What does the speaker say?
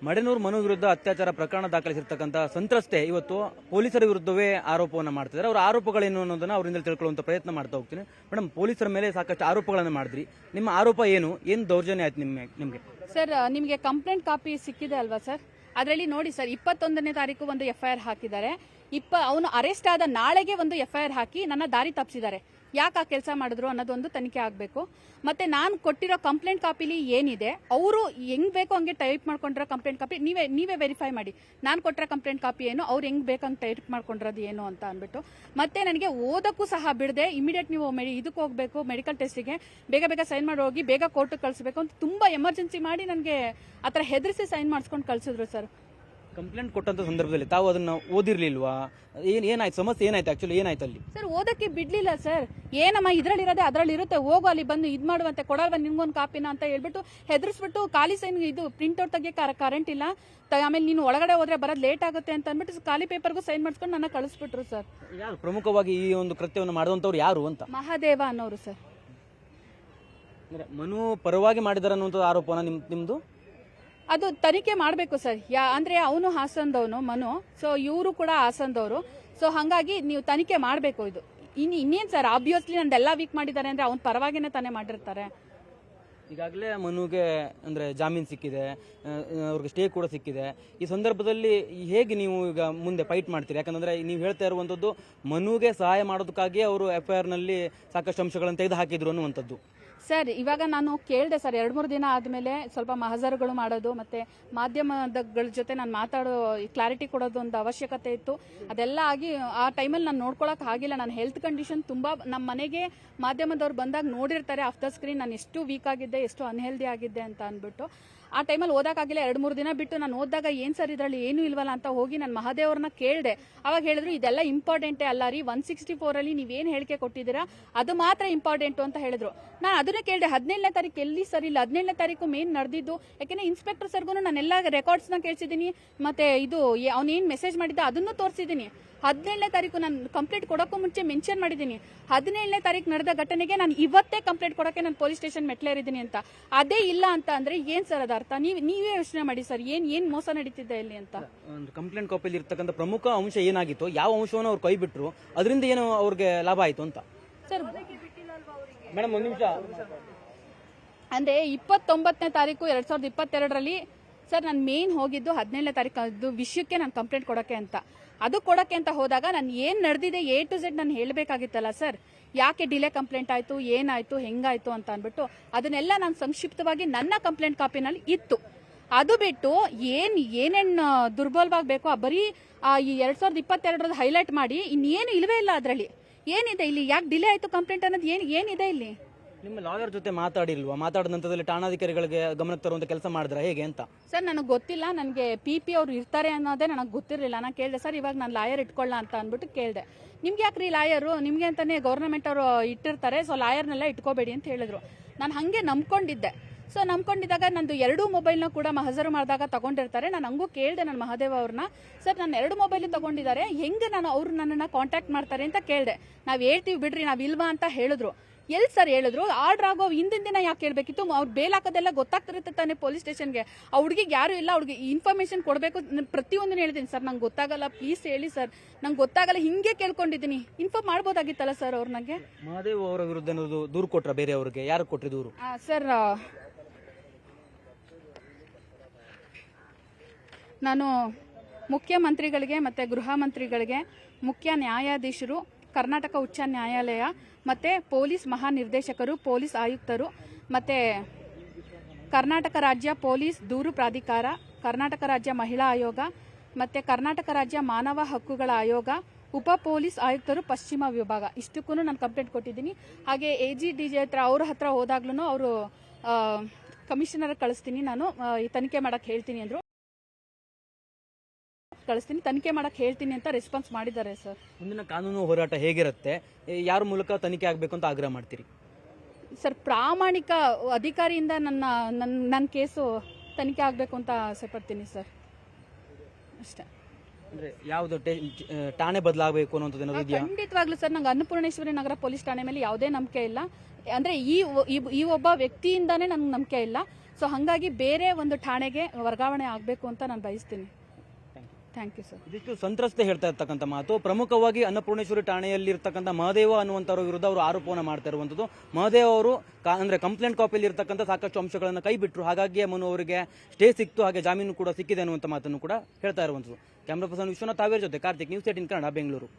ಮಡೆನೂರು ಮನು ವಿರುದ್ಧ ಅತ್ಯಾಚಾರ ಪ್ರಕರಣ ದಾಖಲಿಸಿರ್ತಕ್ಕಂಥ ಸಂತ್ರಸ್ತೆ ಇವತ್ತು ಪೊಲೀಸರ ವಿರುದ್ಧವೇ ಆರೋಪವನ್ನು ಮಾಡ್ತಿದ್ದಾರೆ. ಅವರ ಆರೋಪಗಳೇನು ಅನ್ನೋದನ್ನ ಅವರಿಂದ ತಿಳ್ಕೊಳ್ಳುವಂತ ಪ್ರಯತ್ನ ಮಾಡ್ತಾ ಹೋಗ್ತೀನಿ. ಮೇಡಮ್, ಪೊಲೀಸರ ಮೇಲೆ ಸಾಕಷ್ಟು ಆರೋಪಗಳನ್ನು ಮಾಡಿದ್ರಿ. ನಿಮ್ಮ ಆರೋಪ ಏನು ದೌರ್ಜನ್ಯ ಆಯ್ತು ನಿಮಗೆ? ಸರ್, ನಿಮಗೆ ಕಂಪ್ಲೇಂಟ್ ಕಾಪಿ ಸಿಕ್ಕಿದೆ ಅಲ್ವಾ ಸರ್? ಅದರಲ್ಲಿ ನೋಡಿ ಸರ್, 21ನೇ ತಾರೀಕು ಒಂದು FIR ಹಾಕಿದ್ದಾರೆ. ಅವನು ಅರೆಸ್ಟ್ ಆದ ನಾಳೆಗೆ ಒಂದು FIR ಹಾಕಿ ನನ್ನ ದಾರಿ ತಪ್ಪಿಸಿದ್ದಾರೆ. ಯಾಕೆ ಆ ಕೆಲಸ ಮಾಡಿದ್ರು ಅನ್ನೋದೊಂದು ತನಿಖೆ ಆಗಬೇಕು. ಮತ್ತೆ ನಾನು ಕೊಟ್ಟಿರೋ ಕಂಪ್ಲೇಂಟ್ ಕಾಪಿಲಿ ಏನಿದೆ, ಅವರು ಹೆಂಗ್ ಬೇಕೋ ಹಂಗೆ ಟೈಪ್ ಮಾಡ್ಕೊಂಡಿರೋ ಕಂಪ್ಲೇಂಟ್ ಕಾಪಿ ನೀವೇ ವೆರಿಫೈ ಮಾಡಿ. ನಾನು ಕೊಟ್ಟಿರೋ ಕಂಪ್ಲೇಂಟ್ ಕಾಪಿ ಏನು, ಅವ್ರು ಹೆಂಗ್ ಬೇಕಂಗೆ ಟೈಪ್ ಮಾಡ್ಕೊಂಡಿರೋದು ಏನು ಅಂತ ಅಂದ್ಬಿಟ್ಟು. ಮತ್ತೆ ನನಗೆ ಓದಕ್ಕೂ ಸಹ ಬಿಡದೆ ಇಮಿಡಿಯೇಟ್ ನೀವು ಇದಕ್ಕೆ ಹೋಗಬೇಕು, ಮೆಡಿಕಲ್ ಟೆಸ್ಟಿಗೆ ಬೇಗ ಸೈನ್ ಮಾಡಿ ಹೋಗಿ ಬೇಗ ಕೋರ್ಟ್ ಕಳಿಸಬೇಕು ಅಂತ ತುಂಬಾ ಎಮರ್ಜೆನ್ಸಿ ಮಾಡಿ ನನಗೆ ಆ ಥರ ಹೆದರಿಸಿ ಸೈನ್ ಮಾಡಿಸ್ಕೊಂಡು ಕಳಿಸಿದ್ರು ಸರ್. ಕಂಪ್ಲೇಂಟ್ ಕೊಟ್ಟಂತ ಸಂದರ್ಭದಲ್ಲಿ ತಾವು ಅದನ್ನ ಓದಿರ್ಲಿಲ್ವಾ? ಏನಾಯ್ತು ಸಮಸ್ಯೆ? ಏನಾಯ್ತು ಆಕ್ಚುಲಿ? ಏನಾಯ್ತು ಅಲ್ಲಿ? ಸರ್, ಓದಕ್ಕೆ ಬಿಡ್ಲಿಲ್ಲ ಸರ್. ಏನಮ್ಮ ಇದ್ರಲ್ಲಿರೋದೆ ಅದ್ರಲ್ಲಿ ಇರುತ್ತೆ, ಹೋಗು ಅಲ್ಲಿ ಬಂದು ಇದ್ ಮಾಡುವಂತೆ, ಕೊಡಲ್ವ ನಿಮ್ಗೊಂದು ಕಾಪಿನ ಅಂತ ಹೇಳ್ಬಿಟ್ಟು ಹೆದರ್ಸ್ಬಿಟ್ಟು ಖಾಲಿ ಸೈನ್ ಇದು ಪ್ರಿಂಟ್ಔಟ್ ತೆಗಿಯಕ್ಕೆ ಕರೆಂಟ್ ಇಲ್ಲ, ಆಮೇಲೆ ನೀನು ಒಳಗಡೆ ಹೋದ್ರೆ ಬರೋದು ಲೇಟ್ ಆಗುತ್ತೆ ಅಂತ ಅಂದ್ಬಿಟ್ಟು ಖಾಲಿ ಪೇಪರ್ಗೂ ಸೈನ್ ಮಾಡಿಸ್ಕೊಂಡು ನನ್ನ ಕಳಿಸ್ಬಿಟ್ರು ಸರ್. ಯಾರು ಪ್ರಮುಖವಾಗಿ ಈ ಒಂದು ಕೃತ್ಯವನ್ನು ಮಾಡಿದಂತವ್ರು ಯಾರು ಅಂತ? ಮಹಾದೇವ ಅನ್ನೋರು ಸರ್. ಮನು ಪರವಾಗಿ ಮಾಡಿದಾರ ಅನ್ನುವಂಥ ಆರೋಪನ ನಿಮ್ದು? ಅದು ತನಿಖೆ ಮಾಡಬೇಕು ಸರ್. ಅಂದ್ರೆ ಅವನು ಹಾಸನದವನು ಮನು, ಸೊ ಇವರು ಕೂಡ ಹಾಸನದವರು. ಸೊ ಹಾಗಾಗಿ ನೀವು ತನಿಖೆ ಮಾಡಬೇಕು. ಇದು ಇನ್ನೇನ್ ಸರ್, ಆಬ್ವಿಯಸ್ಲಿ ನಂದೆಲ್ಲ ವೀಕ್ ಮಾಡಿದ್ದಾರೆ ಅಂದ್ರೆ ಅವ್ನ ಪರವಾಗಿನೇ ತಾನೇ ಮಾಡಿರ್ತಾರೆ. ಈಗಾಗಲೇ ಮನುಗೆ ಅಂದ್ರೆ ಜಾಮೀನು ಸಿಕ್ಕಿದೆ, ಅವ್ರಿಗೆ ಸ್ಟೇ ಕೂಡ ಸಿಕ್ಕಿದೆ. ಈ ಸಂದರ್ಭದಲ್ಲಿ ಹೇಗೆ ನೀವು ಈಗ ಮುಂದೆ ಫೈಟ್ ಮಾಡ್ತೀರಿ? ಯಾಕಂದ್ರೆ ನೀವು ಹೇಳ್ತಾ ಇರುವಂತದ್ದು ಮನುಗೆ ಸಹಾಯ ಮಾಡೋದಕ್ಕಾಗಿ ಅವರು FIR ನಲ್ಲಿ ಸಾಕಷ್ಟು ಅಂಶಗಳನ್ನು ತೆಗೆದು ಹಾಕಿದ್ರು ಅನ್ನುವಂಥದ್ದು. ಸರ್, ಇವಾಗ ನಾನು ಕೇಳಿದೆ ಸರ್, 2-3 ದಿನ ಆದಮೇಲೆ ಸ್ವಲ್ಪ ಮಹಜರುಗಳು ಮಾಡೋದು ಮತ್ತೆ ಮಾಧ್ಯಮಗಳ ಜೊತೆ ನಾನು ಮಾತಾಡೋ ಕ್ಲಾರಿಟಿ ಕೊಡೋದು ಒಂದು ಅವಶ್ಯಕತೆ ಇತ್ತು. ಅದೆಲ್ಲ ಆಗಿ ಆ ಟೈಮಲ್ಲಿ ನಾನು ನೋಡ್ಕೊಳಕ್ ಆಗಿಲ್ಲ. ನನ್ನ ಹೆಲ್ತ್ ಕಂಡೀಷನ್ ತುಂಬಾ, ನಮ್ಮ ಮನೆಗೆ ಮಾಧ್ಯಮದವ್ರು ಬಂದಾಗ ನೋಡಿರ್ತಾರೆ ಆಫ್ ದ ಸ್ಕ್ರೀನ್ ನಾನು ಎಷ್ಟು ವೀಕ್ ಆಗಿದ್ದೆ, ಎಷ್ಟು ಅನ್ಹೆಲ್ದಿ ಆಗಿದ್ದೆ ಅಂತ ಅಂದ್ಬಿಟ್ಟು. ಆ ಟೈಮಲ್ಲಿ ಓದಕ್ಕಾಗಿಲ್ಲ. 2-3 ದಿನ ಬಿಟ್ಟು ನಾನು ಓದಿದಾಗ ಏನ್ ಸರ್ ಇದರಲ್ಲಿ ಏನೂ ಇಲ್ವಲ್ಲ ಅಂತ ಹೋಗಿ ನಾನು ಮಹಾದೇವ್ರನ್ನ ಕೇಳಿದೆ. ಅವಾಗ ಹೇಳಿದ್ರು ಇದೆಲ್ಲ ಇಂಪಾರ್ಟೆಂಟೇ ಅಲ್ಲ ರೀ, 164 ಅಲ್ಲಿ ನೀವೇನು ಹೇಳಿಕೆ ಕೊಟ್ಟಿದ್ದೀರಾ ಅದು ಮಾತ್ರ ಇಂಪಾರ್ಟೆಂಟು ಅಂತ ಹೇಳಿದ್ರು. ನಾನು ಅದನ್ನೇ ಕೇಳಿದೆ, 17ನೇ ತಾರೀಕು ಎಲ್ಲಿ ಸರ್? ಇಲ್ಲ 17ನೇ ತಾರೀಕು ಮೇನ್ ನಡೆದಿದ್ದು. ಯಾಕೆಂದ್ರೆ ಇನ್ಸ್ಪೆಕ್ಟರ್ ಸರ್ಗೂ ನಾನೆಲ್ಲ ರೆಕಾರ್ಡ್ಸ್ನ ಕೇಳಿಸಿದ್ದೀನಿ, ಮತ್ತೆ ಇದು ಅವನೇನು ಮೆಸೇಜ್ ಮಾಡಿದ್ದ ಅದನ್ನು ತೋರಿಸಿದ್ದೀನಿ. 17ನೇ ತಾರೀಕು ನಾನು ಕಂಪ್ಲೇಂಟ್ ಕೊಡೋಕ್ಕೂ ಮುಂಚೆ ಮೆನ್ಷನ್ ಮಾಡಿದ್ದೀನಿ, 17ನೇ ತಾರೀಕು ನಡೆದ ಘಟನೆಗೆ ನಾನು ಇವತ್ತೇ ಕಂಪ್ಲೇಂಟ್ ಕೊಡೋಕೆ ನಾನು ಪೊಲೀಸ್ ಸ್ಟೇಷನ್ ಮೆಟ್ಲೇರಿದ್ದೀನಿ ಅಂತ. ಅದೇ ಇಲ್ಲ ಅಂತ ಅಂದ್ರೆ ಏನ್ ಸರ್ ಅದ ಅರ್ಥ? ನೀವೇ ಯೋಚನೆ ಮಾಡಿ ಸರ್, ಏನ್ ಮೋಸ ನಡೀತಿದೆ ಇಲ್ಲಿ ಅಂತ. ಕಂಪ್ಲೇಂಟ್ ಕಾಪಿಯಲ್ಲಿ ಇರ್ತಕ್ಕಂಥ ಪ್ರಮುಖ ಅಂಶ ಏನಾಗಿತ್ತು, ಯಾವ ಅಂಶವನ್ನು ಅವ್ರು ಕೈ ಬಿಟ್ರು, ಅದರಿಂದ ಏನು ಅವ್ರಿಗೆ ಲಾಭ ಆಯ್ತು ಅಂತ? ಸರ್ ಮೇಡಮ್, ಒಂದು ನಿಮಿಷ. ಅಂದ್ರೆ 29ನೇ ತಾರೀಕು 2022ರಲ್ಲಿ ಸರ್ ನಾನು ಮೇನ್ ಹೋಗಿದ್ದು 17ನೇ ತಾರೀಕು ವಿಷಯಕ್ಕೆ ನಾನು ಕಂಪ್ಲೇಂಟ್ ಕೊಡೋಕೆ ಅಂತ. ಅದು ಕೊಡೋಕೆ ಅಂತ ಹೋದಾಗ ನಾನು ಏನ್ ನಡೆದಿದೆ A to Z ನಾನು ಹೇಳಬೇಕಾಗಿತ್ತಲ್ಲ ಸರ್. ಯಾಕೆ ಡಿಲೇ ಕಂಪ್ಲೇಂಟ್ ಆಯ್ತು, ಏನಾಯ್ತು, ಹೆಂಗಾಯ್ತು ಅಂತ ಅಂದ್ಬಿಟ್ಟು ಅದನ್ನೆಲ್ಲ ನಾನು ಸಂಕ್ಷಿಪ್ತವಾಗಿ ನನ್ನ ಕಂಪ್ಲೇಂಟ್ ಕಾಪಿನಲ್ಲಿ ಇತ್ತು. ಅದು ಬಿಟ್ಟು ಏನೇನು ದುರ್ಬಲವಾಗಬೇಕು ಬರೀ ಈ 2022 ಹೈಲೈಟ್ ಮಾಡಿ ಇನ್ನೇನು ಇಲ್ವೇ ಇಲ್ಲ. ಅದರಲ್ಲಿ ಏನಿದೆ ಇಲ್ಲಿ, ಯಾಕೆ ಡಿಲೇ ಆಯ್ತು ಕಂಪ್ಲೇಂಟ್ ಅನ್ನೋದು ಏನಿದೆ ಇಲ್ಲಿ? ನಿಮ್ಮ ಲಾಯರ್ ಜೊತೆ ಮಾತಾಡಿಲ್ವಾ? ಮಾತಾಡಿದ ನಂತರದಲ್ಲಿ ಠಾಣಾಧಿಕಾರಿಗಳಿಗೆ ಗಮನಕ್ಕೆ ತರುವಂತ ಕೆಲಸ ಮಾಡಿದ್ರ ಹೇಗೆ ಅಂತ? ಸರ್, ನನಗೆ ಗೊತ್ತಿಲ್ಲ. ನನಗೆ PP ಅವ್ರು ಇರ್ತಾರೆ ಅನ್ನೋದೇ ನನಗೆ ಗೊತ್ತಿರಲಿಲ್ಲ. ನಾನು ಕೇಳಿದೆ ಸರ್, ಇವಾಗ ನಾನು ಲಾಯರ್ ಇಟ್ಕೊಳ್ಳ ಅಂತ ಅಂದ್ಬಿಟ್ಟು ಕೇಳಿದೆ. ನಿಮ್ಗೆ ಯಾಕ್ರಿ ಲಾಯರು, ನಿಮ್ಗೆ ಅಂತಾನೆ ಗೌರ್ಮೆಂಟ್ ಅವರು ಇಟ್ಟಿರ್ತಾರೆ, ಸೊ ಲಾಯರ್ನೆಲ್ಲ ಇಟ್ಕೋಬೇಡಿ ಅಂತ ಹೇಳಿದ್ರು. ನಾನು ಹಂಗೆ ನಂಬ್ಕೊಂಡಿದ್ದೆ. ಸೊ ನಂಬ್ಕೊಂಡಿದ್ದಾಗ ನಂದು 2 ಮೊಬೈಲ್ನ ಕೂಡ ಮಹಜರು ಮಾಡಿದಾಗ ತಗೊಂಡಿರ್ತಾರೆ. ನಾನು ಹಂಗೂ ಕೇಳಿದೆ ನನ್ನ ಮಹಾದೇವ ಅವ್ರನ್ನ, ಸರ್ ನನ್ನ 2 ಮೊಬೈಲ್ ತಗೊಂಡಿದ್ದಾರೆ, ಹೆಂಗೆ ಅವ್ರು ನನ್ನನ್ನು ಕಾಂಟ್ಯಾಕ್ಟ್ ಮಾಡ್ತಾರೆ ಅಂತ ಕೇಳಿದೆ. ನಾವು ಹೇಳ್ತೀವಿ ಬಿಡ್ರಿ, ನಾವು ಇಲ್ವಾ ಅಂತ ಹೇಳಿದ್ರು. ಎಲ್ಲಿ ಸರ್ ಹೇಳಿದ್ರು? ಆರ್ಡರ್ ಆಗೋ ಹಿಂದಿನ ದಿನ ಯಾಕೆ ಹೇಳ್ಬೇಕಿತ್ತು? ಅವ್ರು ಬೇಲ್ ಹಾಕೋದೆಲ್ಲ ಗೊತ್ತಾಗ್ತಿರುತ್ತೆ ತಾನೆ ಪೊಲೀಸ್ ಸ್ಟೇಷನ್ಗೆ. ಆ ಹುಡುಗಿಗೆ ಯಾರು ಇಲ್ಲ, ಅವ್ರಿಗೆ ಇನ್ಫಾರ್ಮೇಶನ್ ಕೊಡಬೇಕು. ಪ್ರತಿಯೊಂದನ್ನು ಹೇಳಿದ್ದೀನಿ ಸರ್, ನಂಗೆ ಗೊತ್ತಾಗಲ್ಲ, ಪ್ಲೀಸ್ ಹೇಳಿ ಸರ್, ನಂಗೆ ಗೊತ್ತಾಗಲ್ಲ, ಹಿಂಗೆ ಕೇಳ್ಕೊಂಡಿದ್ದೀನಿ. ಇನ್ಫಾರ್ಮ್ ಮಾಡ್ಬೋದಾಗಿತ್ತಲ್ಲ ಸರ್ ಅವ್ರ. ನಂಗೆ ಮಹಾದೇವ್ ಅವರ ವಿರುದ್ಧ ದೂರು ಕೊಟ್ರ? ಬೇರೆ ಅವ್ರಿಗೆ ಯಾರು ಕೊಟ್ರಿ ದೂರು? ಸರ್, ನಾನು ಮುಖ್ಯಮಂತ್ರಿಗಳಿಗೆ ಮತ್ತು ಗೃಹ ಮಂತ್ರಿಗಳಿಗೆ, ಮುಖ್ಯ ನ್ಯಾಯಾಧೀಶರು, ಕರ್ನಾಟಕ ಉಚ್ಚ ನ್ಯಾಯಾಲಯ ಮತ್ತು ಪೊಲೀಸ್ ಮಹಾನಿರ್ದೇಶಕರು, ಪೊಲೀಸ್ ಆಯುಕ್ತರು ಮತ್ತು ಕರ್ನಾಟಕ ರಾಜ್ಯ ಪೊಲೀಸ್ ದೂರು ಪ್ರಾಧಿಕಾರ, ಕರ್ನಾಟಕ ರಾಜ್ಯ ಮಹಿಳಾ ಆಯೋಗ ಮತ್ತು ಕರ್ನಾಟಕ ರಾಜ್ಯ ಮಾನವ ಹಕ್ಕುಗಳ ಆಯೋಗ, ಉಪ ಪೊಲೀಸ್ ಆಯುಕ್ತರು ಪಶ್ಚಿಮ ವಿಭಾಗ, ಇಷ್ಟಕ್ಕೂ ನಾನು ಕಂಪ್ಲೇಂಟ್ ಕೊಟ್ಟಿದ್ದೀನಿ. ಹಾಗೆ AG DG ಹತ್ರ ಅವ್ರ ಹತ್ರ ಹೋದಾಗ್ಲೂ ಅವರು ಕಮಿಷನರ್ ಕಳಿಸ್ತೀನಿ, ನಾನು ಈ ತನಿಖೆ ಮಾಡಕ್ಕೆ ಹೇಳ್ತೀನಿ ಅಂದರು. ಕಳಿಸ್ತೀನಿ, ತನಿಖೆ ಮಾಡಕ್ಕೆ ಹೇಳ್ತೀನಿ ಅಂತ ರೆಸ್ಪಾನ್ಸ್ ಮಾಡಿದ್ದಾರೆ ಸರ್. ಮುಂದಿನ ಕಾನೂನು ಹೋರಾಟ ಹೇಗಿರುತ್ತೆ? ಯಾರ ಮೂಲಕ ತನಿಖೆ ಆಗಬೇಕು ಅಂತ ಆಗ್ರಹ ಮಾಡ್ತೀರಿ? ಸರ್, ಪ್ರಾಮಾಣಿಕ ಅಧಿಕಾರಿಯಿಂದ ನನ್ನ ಕೇಸು ತನಿಖೆ ಆಗಬೇಕು ಅಂತ ಆಸೆ ಪಡ್ತೀನಿ ಸರ್, ಅಷ್ಟೇ. ಅಂದ್ರೆ ಯಾವ್ದು ಠಾಣೆ ಬದಲಾಗಬೇಕು ಅನ್ನೋದು ಇದೆಯಾ? ಖಂಡಿತವಾಗ್ಲೂ ಸರ್, ನಂಗೆ ಅನ್ನಪೂರ್ಣೇಶ್ವರಿ ನಗರ ಪೊಲೀಸ್ ಠಾಣೆ ಮೇಲೆ ಯಾವುದೇ ನಂಬಿಕೆ ಇಲ್ಲ. ಅಂದ್ರೆ ಈ ಒಬ್ಬ ವ್ಯಕ್ತಿಯಿಂದಾನೇ ನನ್ಗೆ ನಂಬಿಕೆ ಇಲ್ಲ. ಸೊ ಹಾಗಾಗಿ ಬೇರೆ ಒಂದು ಠಾಣೆಗೆ ವರ್ಗಾವಣೆ ಆಗಬೇಕು ಅಂತ ನಾನು ಬಯಸ್ತೀನಿ. Thank you sir. ಇದಿಷ್ಟು ಸಂತ್ರಸ್ತೆ ಹೇಳ್ತಾ ಇರ್ತಕ್ಕಂಥ ಮಾತು. ಪ್ರಮುಖವಾಗಿ ಅನ್ನಪೂರ್ಣೇಶ್ವರಿ ಠಾಣೆಯಲ್ಲಿ ಇರ್ತಕ್ಕಂಥ ಮಹದೇವ ಅನ್ನುವಂಥವ್ರ ವಿರುದ್ಧ ಅವರು ಆರೋಪವನ್ನು ಮಾಡ್ತಾ ಇರುವಂಥದ್ದು. ಮಹದೇವ ಅವರು ಅಂದ್ರೆ ಕಂಪ್ಲೇಂಟ್ ಕಾಪಿಯಲ್ಲಿ ಇರ್ತಕ್ಕಂಥ ಸಾಕಷ್ಟು ಅಂಶಗಳನ್ನು ಕೈ ಬಿಟ್ಟರು, ಹಾಗಾಗಿ ಮನು ಅವರಿಗೆ ಸ್ಟೇ ಸಿಕ್ತು, ಹಾಗೆ ಜಾಮೀನು ಕೂಡ ಸಿಕ್ಕಿದೆ ಅನ್ನುವಂಥ ಮಾತನ್ನು ಕೂಡ ಹೇಳ್ತಾ ಇರುವಂಥದ್ದು. ಕ್ಯಾಮ್ರಾ ಪರ್ಸನ್ ವಿಶ್ವನಾಥ್ ತಾವೇರ್ ಜೊತೆ ಕಾರ್ತಿಕ್, ನ್ಯೂಸ್ 18 ಕನ್ನಡ, ಬೆಂಗಳೂರು.